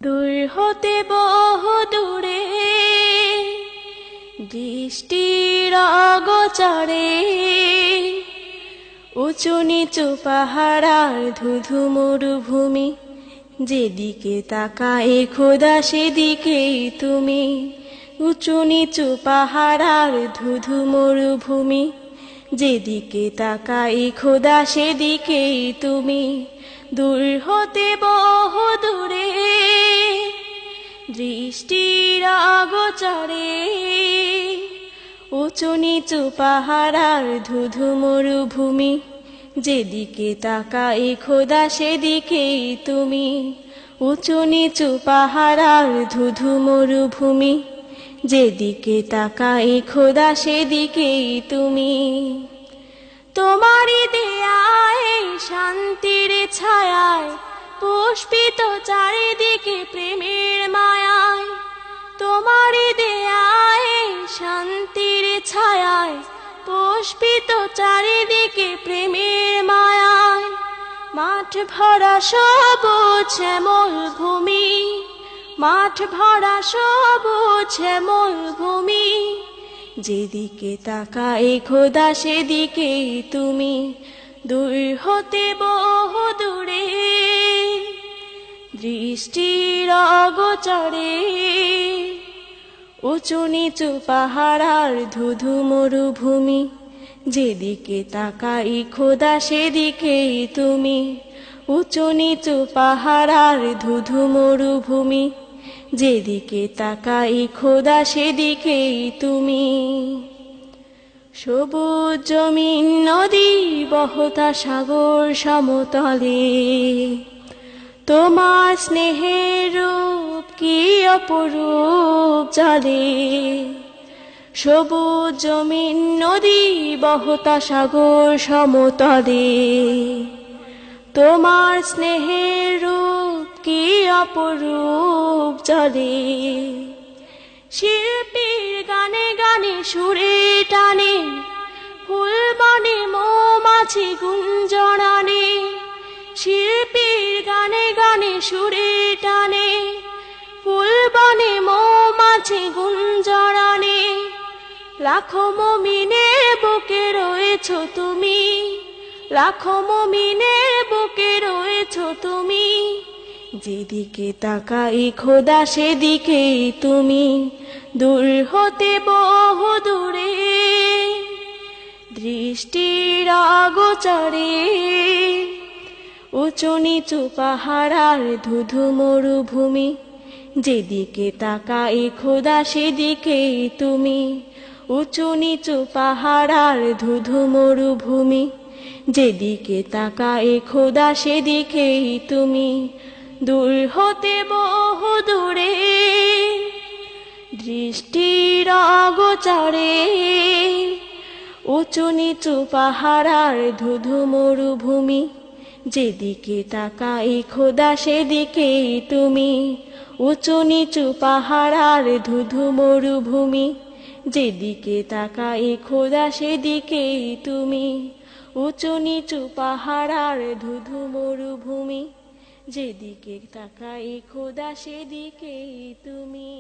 দূর হতে বহু দূরে দৃষ্টির অগোচরে উঁচু নিচু পাহাড় আর ধুধু মরুভূমি, যেদিকে তাকায় খোদা সেদিকেই তুমি। উঁচু নিচু পাহাড় আর ধুধু মরুভূমি, যেদিকে তাকায় খোদা সেদিকেই তুমি। দূর হতে বহু দূরে দৃষ্টির অগোচরে উঁচু নিচু পাহাড় আর ধুধু মরুভূমি, যেদিকে তাকায় খোদা সেদিকেই তুমি। উঁচু নিচু পাহাড় আর ধুধু মরুভূমি, যেদিকে তাকায় খোদা সেদিকেই তুমি। তোমারই দেয়ায় শান্তির ছায়ায় পুষ্পিত চারিদিকে প্রেমের মায়ায়। তোমারই দেয়ায় শান্তির ছায়ায় পুষ্পিত চারিদিকে প্রেমের মায়ায়। মাঠ ভরা সবুজ শ্যামল ভূমি, মাঠ ভরা সবুজ শ্যামল ভূমি, যেদিকে তাকায় খোদা সেদিকেই তুমি। দূর হতে বহু দূরে দৃষ্টির অগোচরে উঁচু নিচু পাহাড় আর ধুধু মরুভূমি, যেদিকে তাকাই খোদা সেদিকেই তুমি। উঁচু নিচু পাহাড় আর ধুধু মরুভূমি, যেদিকে তাকাই খোদা সেদিকেই তুমি। সবুজ জমিন নদী বহতা সাগর সমতলে, তোমার স্নেহের রূপ কি অপরূপ চলে। সবুজ জমিন নদী বহতা সাগর সমতলে, তোমার স্নেহের রূপ কি অপরূপ চলে। শিল্পীর গানে গানে সুরে টানে ফুল বনে মৌমাছি গুঞ্জরানে। শিল্পীর গানে গানে সুরে টানে ফুল বনে মৌমাছি গুঞ্জরানে। লাখো মুমিনের বুকে রয়েছো তুমি, লাখো মুমিনের বুকে রয়েছো তুমি, যেদিকে তাকাই খোদা সেদিকেই তুমি। দূর হতে বহু দূরে দৃষ্টির অগোচরে উঁচু নিচু পাহাড় আর ধুধু মরুভূমি, যেদিকে তাকাই খোদা সেদিকেই তুমি। উঁচু নিচু পাহাড় আর ধুধু মরুভূমি, যেদিকে তাকাই খোদা সেদিকেই তুমি। দূর হতে বহু দূরে দৃষ্টির অগোচরে উঁচু নিচু পাহাড় আর ধুধু মরুভূমি, যেদিকে তাকাই খোদা সেদিকেই তুমি। উঁচু নিচু পাহাড় আর ধুধু মরুভূমি, যেদিকে তাকাই খোদা সেদিকেই তুমি। উঁচু নিচু পাহাড় আর ধুধু মরুভূমি, যেদিকে তাকাই খোদা সেদিকেই তুমি।